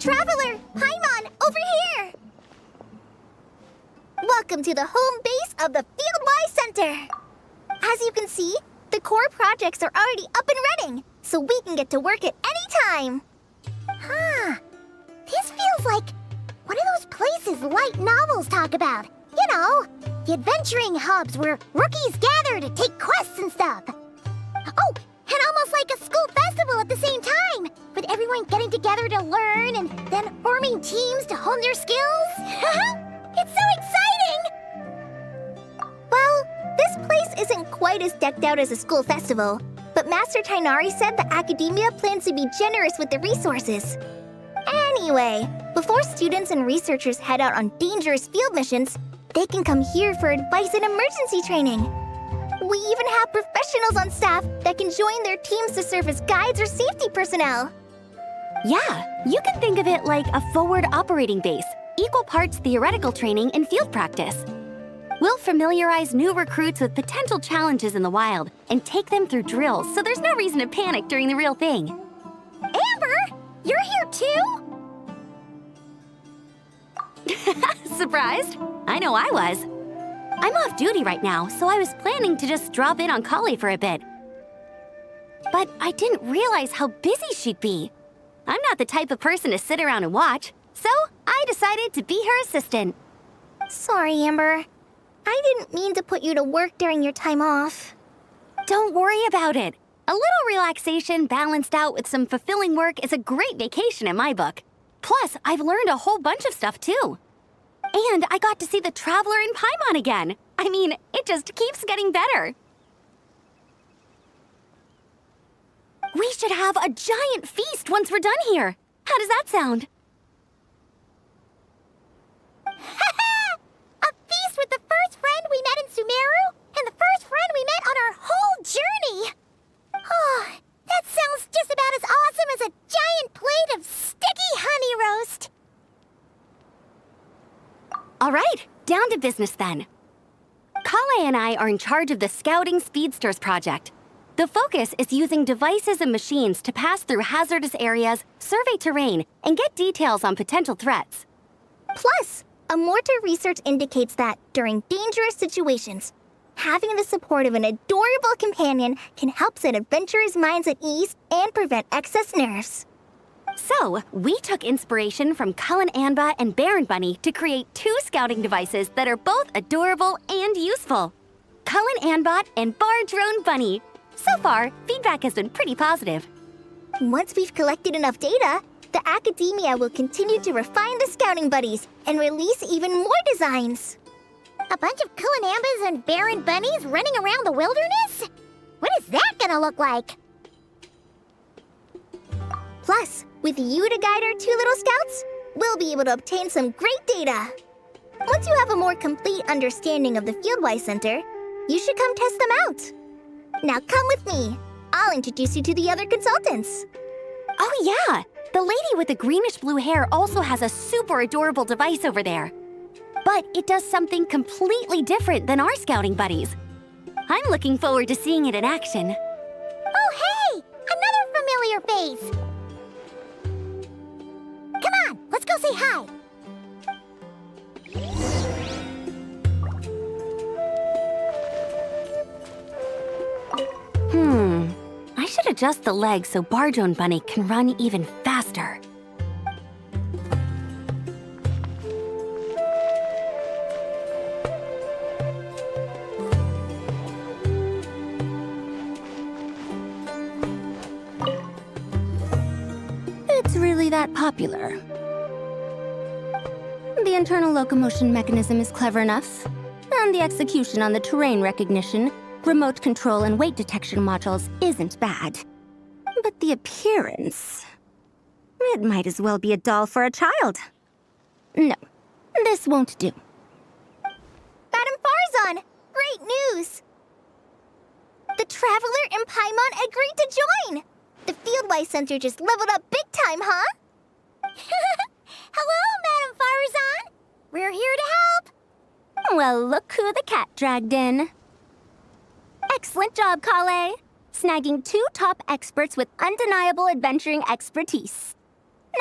Traveler, Paimon, over here! Welcome to the home base of the Fieldwise Center. As you can see, the core projects are already up and running, so we can get to work at any time. Huh. This feels like one of those places light novels talk about. You know, the adventuring hubs where rookies gather to take quests and stuff. Oh, and almost like a school festival at the same time, with everyone getting together to learn and then forming teams to hone their skills. It's so exciting! Well, this place isn't quite as decked out as a school festival, but Master Tainari said the academia plans to be generous with the resources. Anyway, before students and researchers head out on dangerous field missions, they can come here for advice and emergency training. We even have professionals on staff that can join their teams to serve as guides or safety personnel. Yeah, you can think of it like a forward operating base, equal parts theoretical training and field practice. We'll familiarize new recruits with potential challenges in the wild and take them through drills so there's no reason to panic during the real thing. Amber, you're here too? Surprised? I know I was. I'm off duty right now, so I was planning to just drop in on Kali for a bit. But I didn't realize how busy she'd be. I'm not the type of person to sit around and watch, so I decided to be her assistant. Sorry, Amber. I didn't mean to put you to work during your time off. Don't worry about it. A little relaxation balanced out with some fulfilling work is a great vacation in my book. Plus, I've learned a whole bunch of stuff too. And I got to see the Traveler in Paimon again. I mean, it just keeps getting better. We should have a giant feast once we're done here. How does that sound? A feast with the first friend we met in Sumeru and the first friend we met on our whole journey. Oh, that sounds just about as awesome as a giant plate of sticky honey roast. All right, down to business then. Kale and I are in charge of the Scouting Speedsters project. The focus is using devices and machines to pass through hazardous areas, survey terrain, and get details on potential threats. Plus, Amorta research indicates that during dangerous situations, having the support of an adorable companion can help set adventurers' minds at ease and prevent excess nerves. So, we took inspiration from Cullen Anba and Baron Bunny to create 2 scouting devices that are both adorable and useful. Cullen Anbot and Bar Drone Bunny. So far, feedback has been pretty positive. Once we've collected enough data, the academia will continue to refine the scouting buddies and release even more designs. A bunch of Cullen Ambas and Baron Bunnies running around the wilderness? What is that gonna look like? Plus, with you to guide our 2 little scouts, we'll be able to obtain some great data. Once you have a more complete understanding of the Fieldwise Center, you should come test them out. Now come with me. I'll introduce you to the other consultants. Oh yeah, the lady with the greenish-blue hair also has a super adorable device over there. But it does something completely different than our scouting buddies. I'm looking forward to seeing it in action. Oh hey, another familiar face. Come on, let's go say hi. I should adjust the legs so Bardrone Bunny can run even faster. It's really that popular. The internal locomotion mechanism is clever enough, and the execution on the terrain recognition, remote control, and weight detection modules isn't bad. But the appearance... It might as well be a doll for a child. No, this won't do. Madam Farzan, great news! The Traveler and Paimon agreed to join! The Fieldwise Center just leveled up big time, huh? Hello, Madam Farzan! We're here to help! Well, look who the cat dragged in. Excellent job, Kale. Snagging 2 top experts with undeniable adventuring expertise.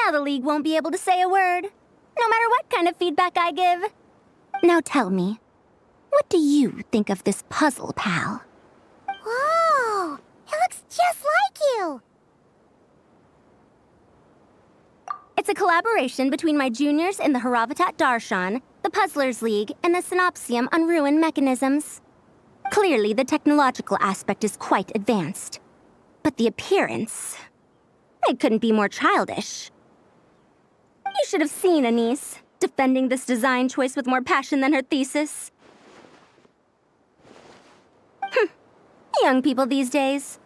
Now the League won't be able to say a word, no matter what kind of feedback I give. Now tell me, what do you think of this puzzle, pal? Whoa! It looks just like you! It's a collaboration between my juniors in the Haravatat Darshan, the Puzzlers League, and the Synopsium on Ruin Mechanisms. Clearly, the technological aspect is quite advanced. But the appearance... it couldn't be more childish. You should have seen Anise, defending this design choice with more passion than her thesis. Young people these days.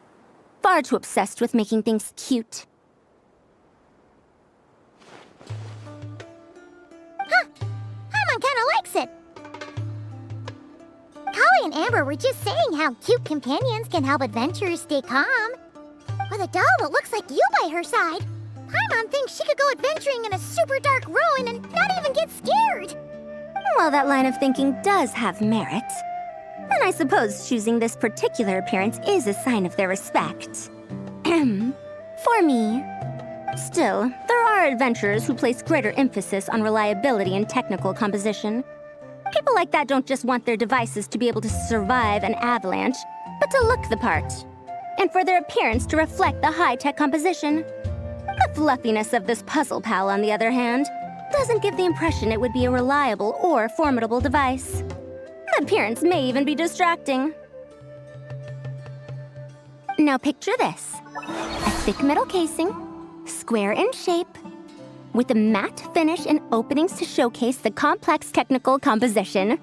Far too obsessed with making things cute. Paimon kinda likes it. Kali and Amber were just saying how cute companions can help adventurers stay calm. With a doll that looks like you by her side, Paimon thinks she could go adventuring in a super dark ruin and not even get scared. Well, that line of thinking does have merit. And I suppose choosing this particular appearance is a sign of their respect. For me. Still, there are adventurers who place greater emphasis on reliability and technical composition. People like that don't just want their devices to be able to survive an avalanche, but to look the part. And for their appearance to reflect the high-tech composition. The fluffiness of this puzzle pal, on the other hand, doesn't give the impression it would be a reliable or formidable device. The appearance may even be distracting. Now picture this. A thick metal casing, square in shape, with a matte finish and openings to showcase the complex technical composition.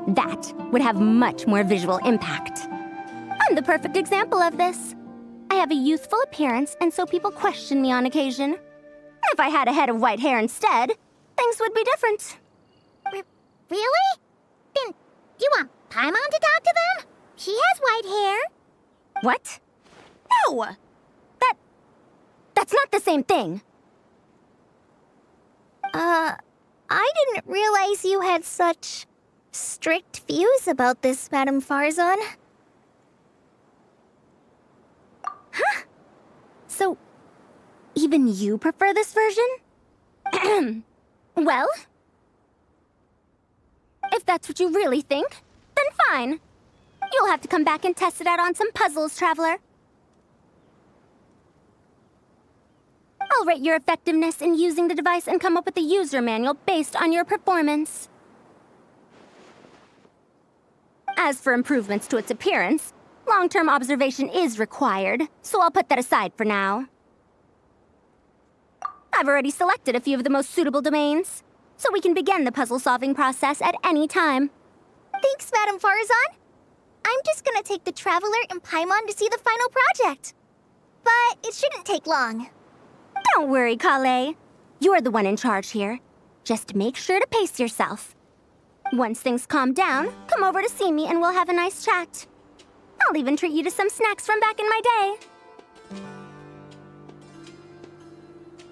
That would have much more visual impact. I'm the perfect example of this. I have a youthful appearance, and so people question me on occasion. If I had a head of white hair instead, things would be different. Really? Then you want Paimon to talk to them? She has white hair. What? No! That's not the same thing. I didn't realize you had such strict views about this, Madam Farzan. Huh? So, even you prefer this version? Well, if that's what you really think, then fine. You'll have to come back and test it out on some puzzles, Traveler. I'll rate your effectiveness in using the device and come up with a user manual based on your performance. As for improvements to its appearance, long-term observation is required, so I'll put that aside for now. I've already selected a few of the most suitable domains, so we can begin the puzzle-solving process at any time. Thanks, Madam Farzan. I'm just gonna take the Traveler and Paimon to see the final project. But it shouldn't take long. Don't worry, Kale. You're the one in charge here. Just make sure to pace yourself. Once things calm down, come over to see me and we'll have a nice chat. I'll even treat you to some snacks from back in my day.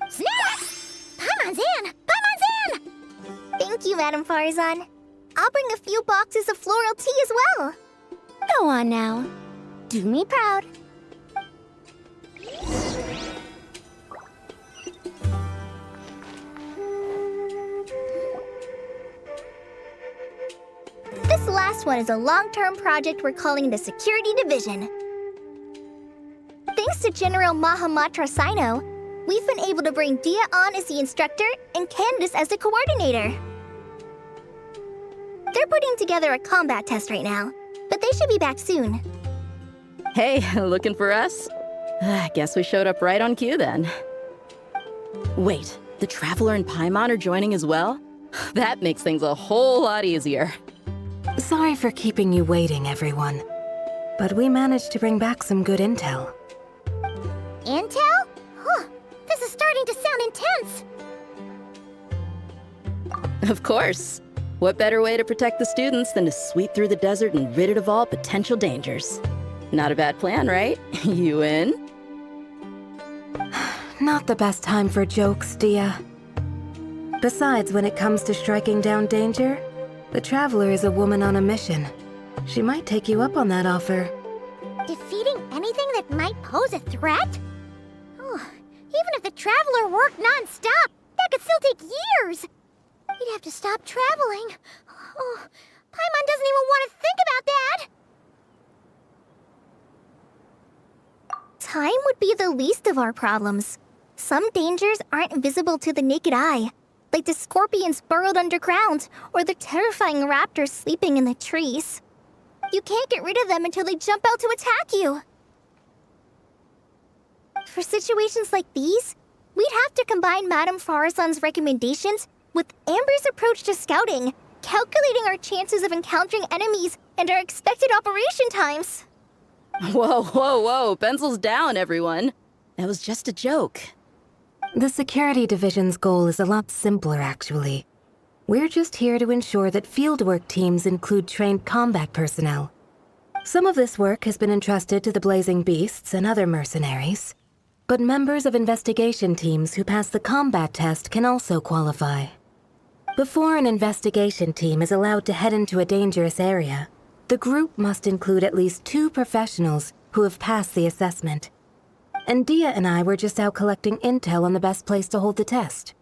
Snacks! Paimon's in! Paimon's in! Thank you, Madam Farzan. I'll bring a few boxes of floral tea as well. Go on now. Do me proud. This last one is a long-term project we're calling the Security Division. Thanks to General Mahamatra Sino, we've been able to bring Dia on as the instructor and Candace as the coordinator. They're putting together a combat test right now, but they should be back soon. Hey, looking for us? I guess we showed up right on cue then. Wait, the Traveler and Paimon are joining as well? That makes things a whole lot easier. Sorry for keeping you waiting, everyone. But we managed to bring back some good intel. Intel? Huh, this is starting to sound Of course. What better way to protect the students than to sweep through the desert and rid it of all potential dangers? Not a bad plan, right? You in? Not the best time for jokes, Dia. Besides, when it comes to striking down danger, the Traveler is a woman on a mission. She might take you up on that offer. Defeating anything that might pose a threat? Oh, even if the Traveler worked non-stop, that could still take years. You'd have to stop traveling. Oh, Paimon doesn't even want to think about that. Time would be the least of our problems. Some dangers aren't visible to the naked eye, like the scorpions burrowed underground or the terrifying raptors sleeping in the trees. You can't get rid of them until they jump out to attack you. For situations like these, we'd have to combine Madame Farazan's recommendations with Amber's approach to scouting, calculating our chances of encountering enemies and our expected operation times. Whoa, whoa, whoa. Pencils down, everyone. That was just a joke. The Security Division's goal is a lot simpler, actually. We're just here to ensure that fieldwork teams include trained combat personnel. Some of this work has been entrusted to the Blazing Beasts and other mercenaries, but members of investigation teams who pass the combat test can also qualify. Before an investigation team is allowed to head into a dangerous area, the group must include at least 2 professionals who have passed the assessment. And Dia and I were just out collecting intel on the best place to hold the test.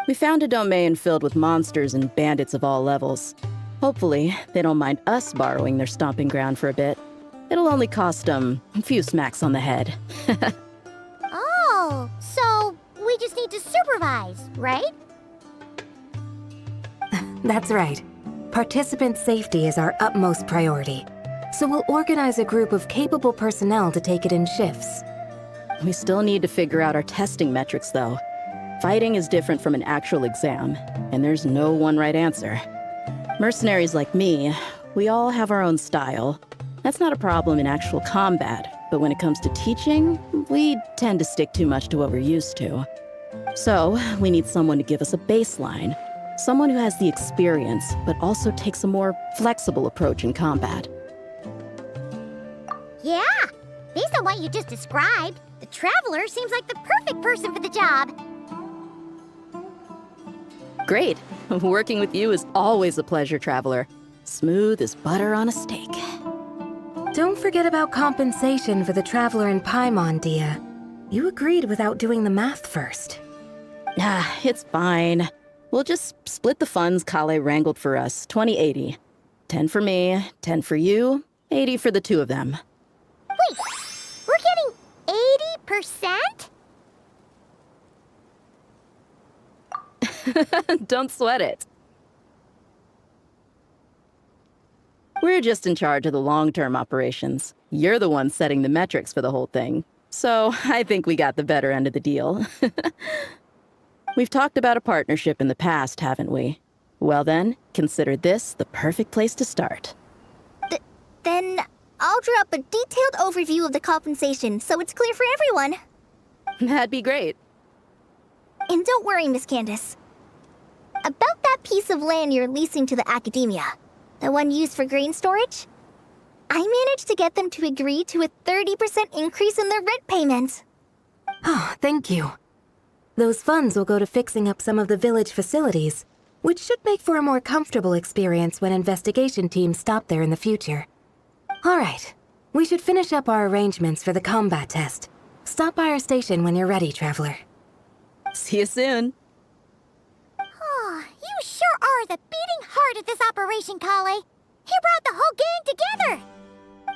We found a domain filled with monsters and bandits of all levels. Hopefully, they don't mind us borrowing their stomping ground for a bit. It'll only cost them a few smacks on the head. Oh, so we just need to supervise, right? That's right. Participant safety is our utmost priority. So we'll organize a group of capable personnel to take it in shifts. We still need to figure out our testing metrics, though. Fighting is different from an actual exam, and there's no one right answer. Mercenaries like me, we all have our own style. That's not a problem in actual combat, but when it comes to teaching, we tend to stick too much to what we're used to. So, we need someone to give us a baseline. Someone who has the experience, but also takes a more flexible approach in combat. Yeah, based on what you just described, the Traveler seems like the perfect person for the job. Great. Working with you is always a pleasure, Traveler. Smooth as butter on a steak. Don't forget about compensation for the Traveler in Paimon, Dia. You agreed without doing the math first. Ah, it's fine. We'll just split the funds Kale wrangled for us, 20-80. 10 for me, 10 for you, 80 for the 2 of them. Wait, we're getting 80%? Don't sweat it. We're just in charge of the long-term operations. You're the one setting the metrics for the whole thing. So I think we got the better end of the deal. We've talked about a partnership in the past, haven't we? Well then, consider this the perfect place to start. Then I'll draw up a detailed overview of the compensation so it's clear for everyone. That'd be great. And don't worry, Miss Candace. About that piece of land you're leasing to the academia, the one used for grain storage, I managed to get them to agree to a 30% increase in their rent payments. Oh, thank you. Those funds will go to fixing up some of the village facilities, which should make for a more comfortable experience when investigation teams stop there in the future. All right, we should finish up our arrangements for the combat test. Stop by our station when you're ready, Traveler. See you soon. Oh, you sure are the beating heart of this operation, Kale. You brought the whole gang together.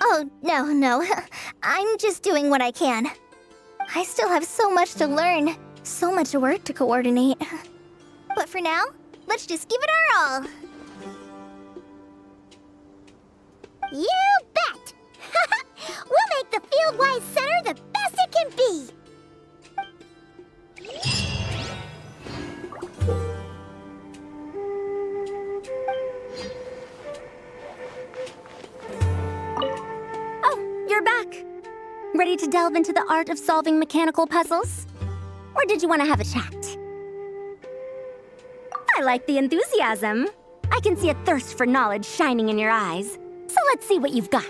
Oh, no. I'm just doing what I can. I still have so much to learn, so much work to coordinate. But for now, let's just give it our all. You bet! We'll make the Fieldwise Center the best it can be! Oh, you're back. Ready to delve into the art of solving mechanical puzzles? Or did you want to have a chat? I like the enthusiasm. I can see a thirst for knowledge shining in your eyes. So let's see what you've got.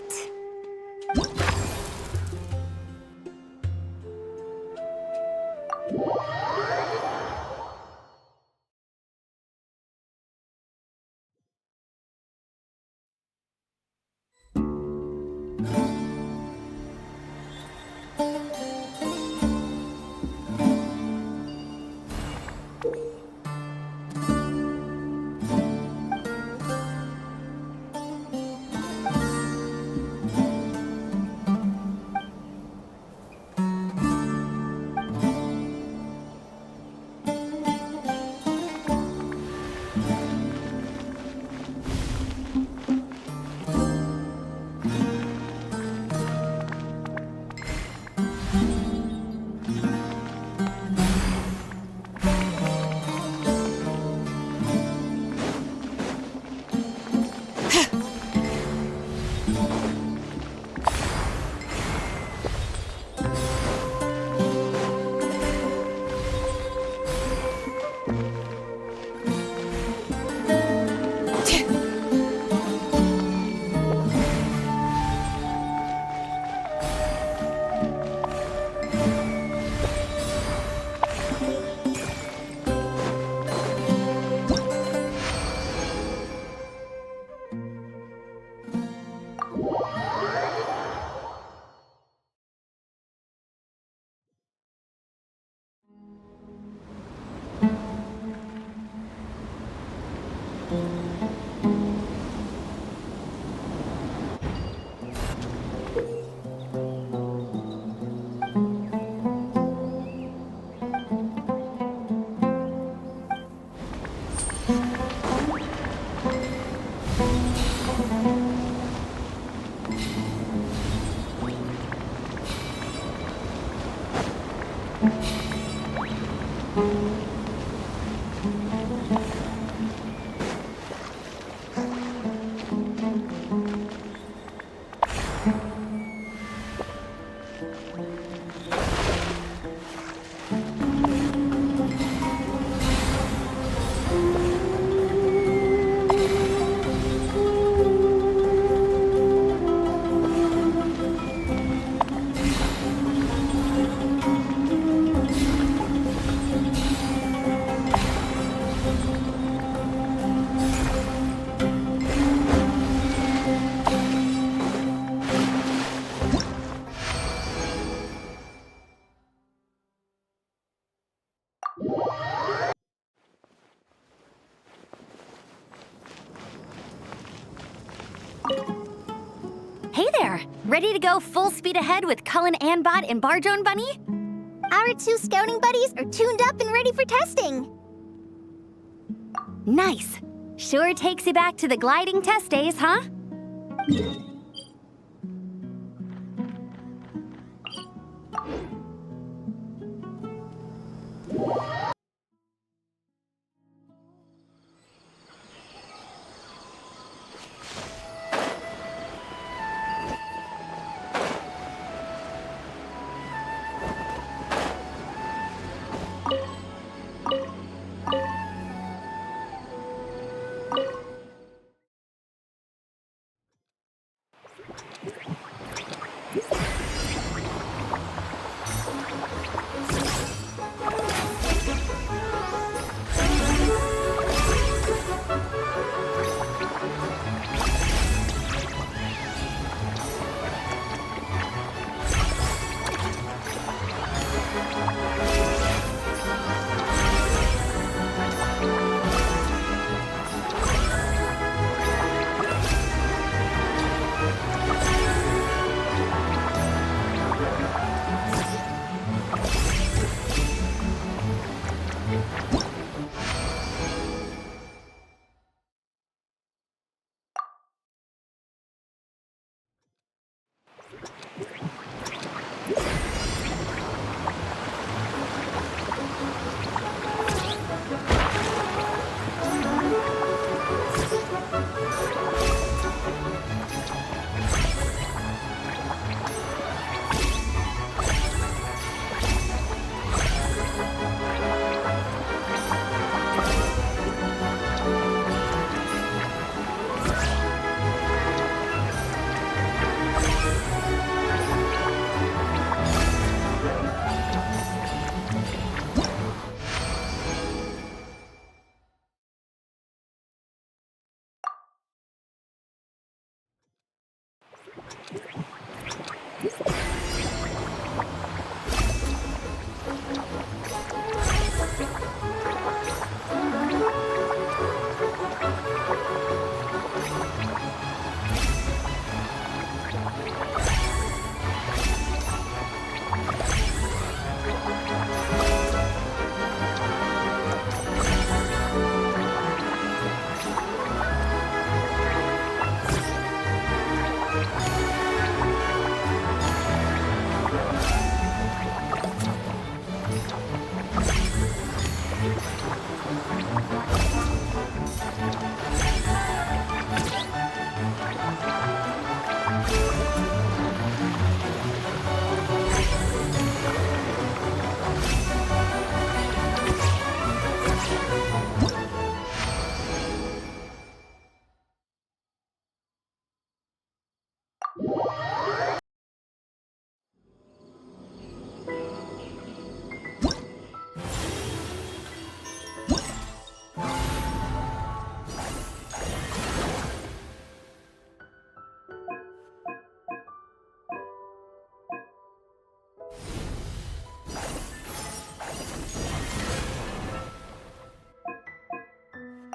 Hey there! Ready to go full speed ahead with Cullen Anbot and Bardrone Bunny? Our two scouting buddies are tuned up and ready for testing. Nice! Sure takes you back to the gliding test days, huh?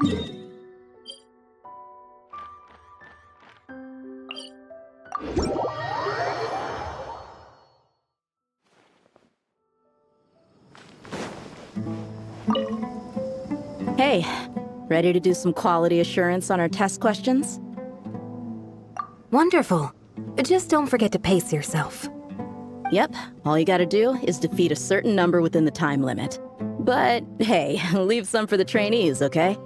Hey, ready to do some quality assurance on our test questions? Wonderful. Just don't forget to pace yourself. Yep, all you gotta do is defeat a certain number within the time limit. But hey, leave some for the trainees, okay?